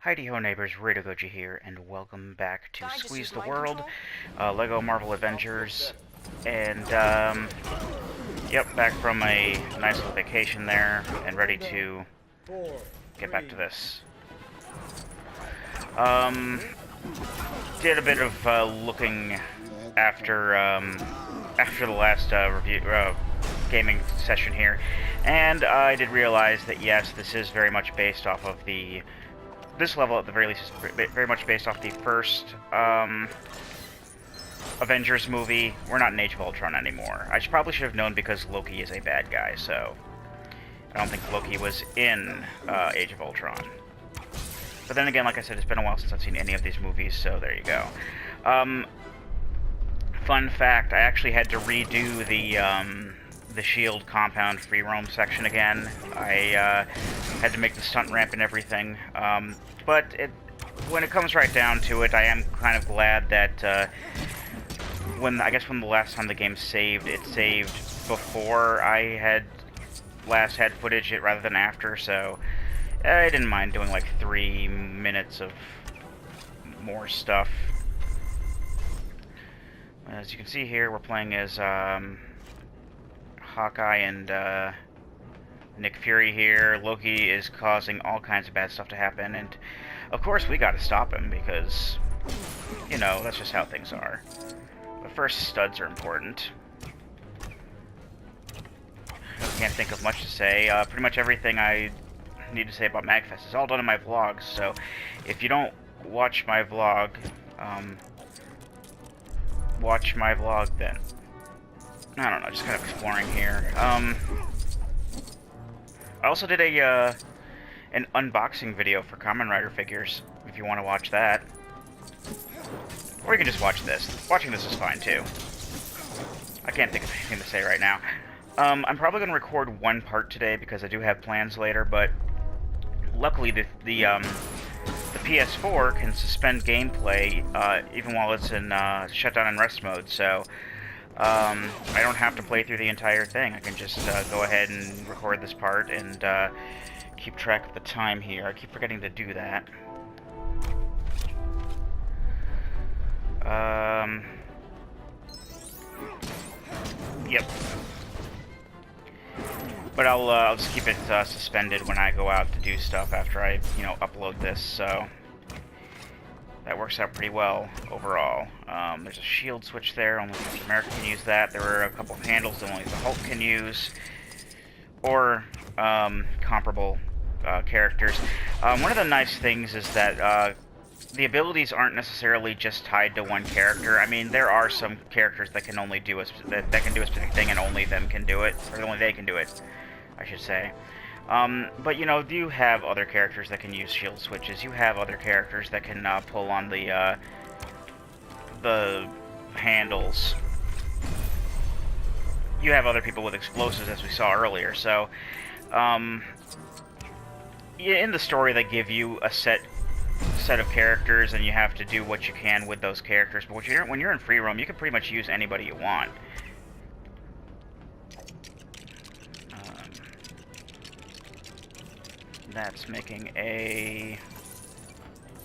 Heidi-ho neighbors, Radogoji here, and welcome back to Squeeze the World, Lego Marvel Avengers, and, yep, back from a nice little vacation there, and ready to get back to this. Did a bit of, looking after the last, gaming session here, and I did realize that, yes, this is very much based off of this level, at the very least, is very much based off the first Avengers movie. We're not in Age of Ultron anymore. I probably should have known because Loki is a bad guy, so I don't think Loki was in Age of Ultron. But then again, like I said, it's been a while since I've seen any of these movies, so there you go. Fun fact, I actually had to redo the SHIELD compound free roam section again. I had to make the stunt ramp and everything. But when it comes right down to it, I am kind of glad that when the last time the game saved, it saved before I had last had footage rather than after, so I didn't mind doing like 3 minutes of more stuff. As you can see here, we're playing as Hawkeye and Nick Fury here. Loki is causing all kinds of bad stuff to happen, and of course we gotta stop him because, you know, that's just how things are. But first, studs are important. Can't think of much to say. Pretty much everything I need to say about MagFest is all done in my vlogs, so if you don't watch my vlog, watch my vlog then. I don't know, just kind of exploring here. I also did an unboxing video for Kamen Rider figures, if you want to watch that. Or you can just watch this. Watching this is fine, too. I can't think of anything to say right now. I'm probably going to record one part today, because I do have plans later, but luckily the PS4 can suspend gameplay, even while it's in shutdown and rest mode, so I don't have to play through the entire thing. I can just go ahead and record this part and keep track of the time here. I keep forgetting to do that. Yep. But I'll just keep it suspended when I go out to do stuff after I, you know, upload this, so that works out pretty well overall. There's a shield switch there, only Captain America can use that. There are a couple of handles that only the Hulk can use, or comparable characters. One of the nice things is that the abilities aren't necessarily just tied to one character. I mean, there are some characters that can only do that can do a specific thing, and only them can do it, or only they can do it, I should say. But, you know, you have other characters that can use shield switches. You have other characters that can pull on the handles. You have other people with explosives, as we saw earlier. So, in the story, they give you a set of characters, and you have to do what you can with those characters. But when you're in free roam, you can pretty much use anybody you want. That's making a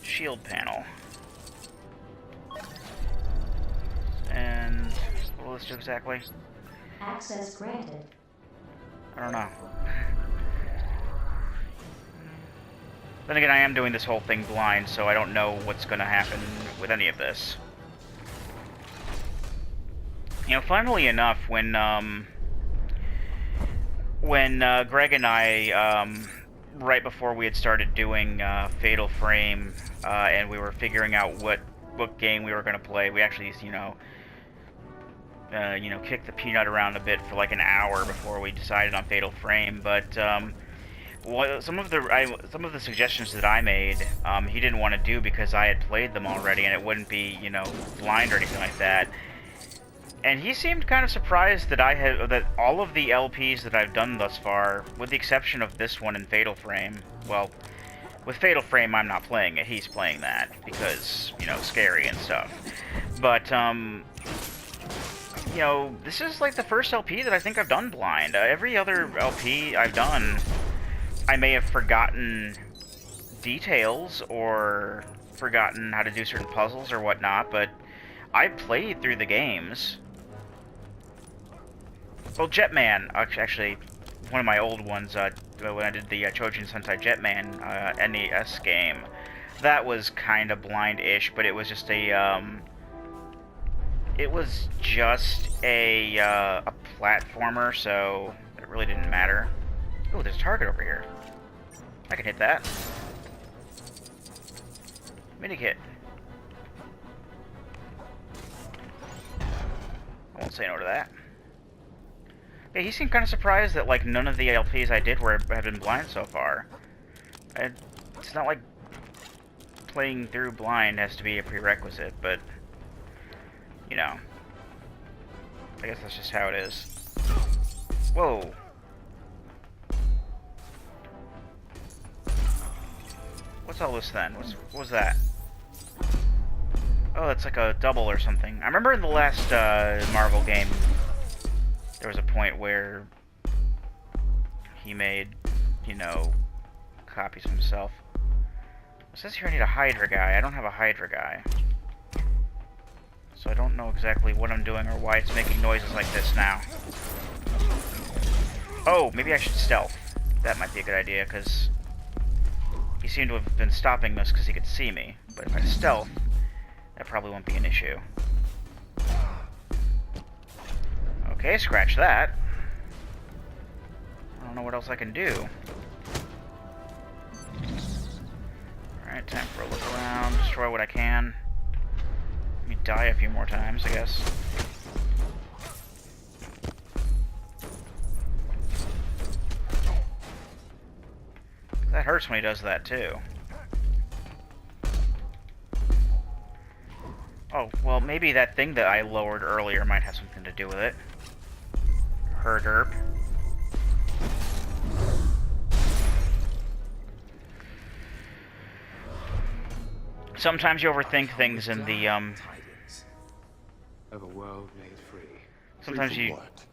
shield panel. And what will this do exactly? Access granted. I don't know. Then again, I am doing this whole thing blind, so I don't know what's going to happen with any of this. You know, funnily enough, when Greg and I, right before we had started doing Fatal Frame, and we were figuring out what game we were going to play, we actually, you know, kicked the peanut around a bit for like an hour before we decided on Fatal Frame. But some of the suggestions that I made, he didn't want to do because I had played them already, and it wouldn't be, you know, blind or anything like that. And he seemed kind of surprised that that all of the LPs that I've done thus far, with the exception of this one in Fatal Frame, well, with Fatal Frame I'm not playing it, he's playing that, because, you know, scary and stuff. But, you know, this is like the first LP that I think I've done blind. Every other LP I've done, I may have forgotten details or forgotten how to do certain puzzles or whatnot, but I played through the games. Well, Jetman, actually, one of my old ones, when I did the Chojin Sentai Jetman NES game, that was kind of blind-ish, but it was just a, a platformer, so it really didn't matter. Oh, there's a target over here. I can hit that. Mini-kit. I won't say no to that. Yeah, he seemed kind of surprised that, like, none of the LPs I did have been blind so far. It's not like playing through blind has to be a prerequisite, but, you know. I guess that's just how it is. Whoa. What's all this then? What was that? Oh, it's like a double or something. I remember in the last Marvel game, there was a point where he made, you know, copies of himself. It says here I need a Hydra guy. I don't have a Hydra guy. So I don't know exactly what I'm doing or why it's making noises like this now. Oh, maybe I should stealth. That might be a good idea, because he seemed to have been stopping this because he could see me. But if I stealth, that probably won't be an issue. Okay, scratch that. I don't know what else I can do. Alright, time for a look around, destroy what I can. Maybe die a few more times, I guess. That hurts when he does that, too. Oh, well, maybe that thing that I lowered earlier might have something to do with it. Herderp. Sometimes you overthink things in the, of a world made free. Sometimes Free you... from what?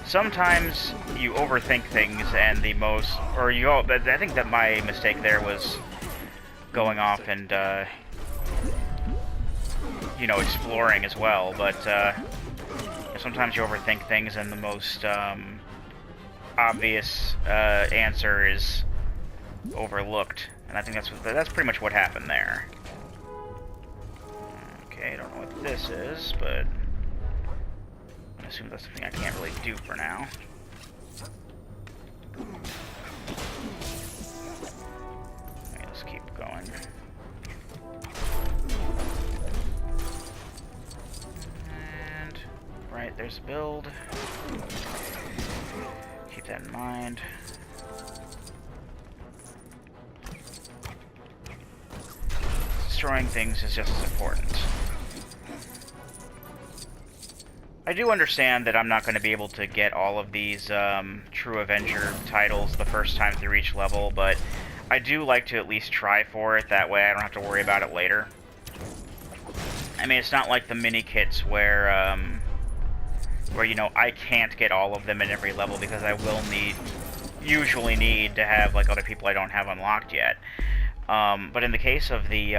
Sometimes you overthink things and the most... Or you... I think that my mistake there was going off and, you know, exploring as well, but, sometimes you overthink things and the most, obvious, answer is overlooked. And I think that's pretty much what happened there. Okay, I don't know what this is, but I assume that's something I can't really do for now. Okay, let's keep going. And right, there's a build. Keep that in mind. Destroying things is just as important. I do understand that I'm not going to be able to get all of these True Avenger titles the first time through each level, but I do like to at least try for it, that way I don't have to worry about it later. I mean, it's not like the mini-kits where, you know, I can't get all of them in every level because I will usually need to have, like, other people I don't have unlocked yet. But in the case of the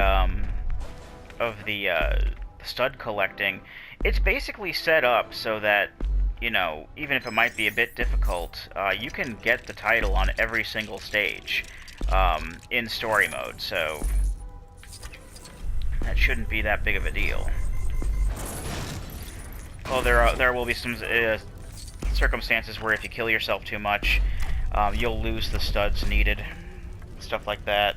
stud collecting, it's basically set up so that, you know, even if it might be a bit difficult, you can get the title on every single stage in story mode, so that shouldn't be that big of a deal. Well, there will be some circumstances where if you kill yourself too much, you'll lose the studs needed, stuff like that.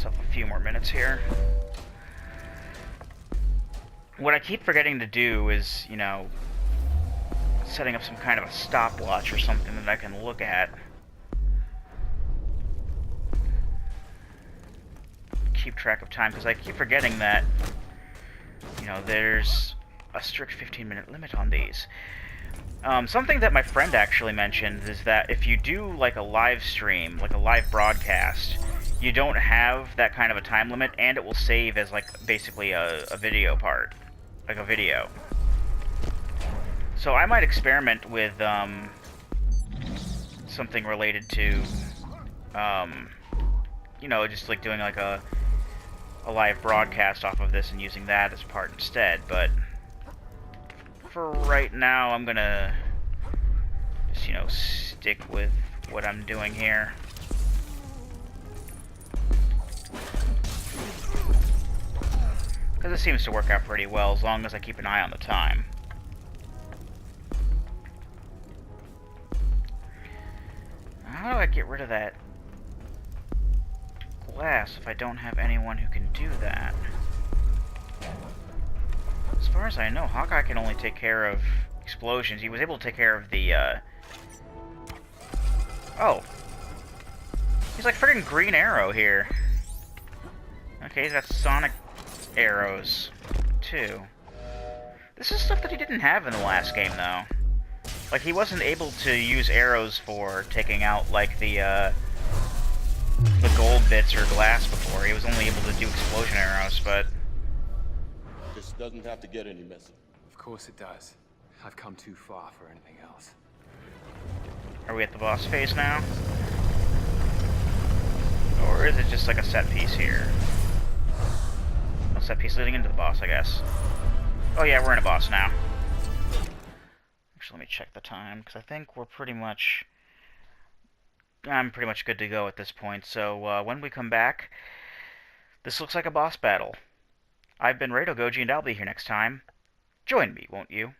A few more minutes here. What I keep forgetting to do is, you know, setting up some kind of a stopwatch or something that I can look at. Keep track of time, because I keep forgetting that, you know, there's a strict 15-minute limit on these. Something that my friend actually mentioned is that if you do, like, a live stream, like a live broadcast, you don't have that kind of a time limit, and it will save as, like, basically a video part. Like a video. So I might experiment with, something related to, you know, just, like, doing, like, a live broadcast off of this and using that as part instead, but for right now, I'm gonna just, you know, stick with what I'm doing here. Because it seems to work out pretty well as long as I keep an eye on the time. How do I get rid of that glass if I don't have anyone who can do that? As far as I know, Hawkeye can only take care of explosions. He was able to take care of the, Oh. He's like friggin' Green Arrow here. Okay, he's got sonic arrows, too. This is stuff that he didn't have in the last game, though. Like, he wasn't able to use arrows for taking out, like, the gold bits or glass before. He was only able to do explosion arrows, but... This doesn't have to get any messy. Of course it does. I've come too far for anything else. Are we at the boss phase now? Or is it just like a set piece here? A set piece leading into the boss, I guess. Oh yeah, we're in a boss now. Actually, let me check the time, because I think we're pretty much... I'm pretty much good to go at this point, so when we come back, this looks like a boss battle. I've been Rado Goji, and I'll be here next time. Join me, won't you?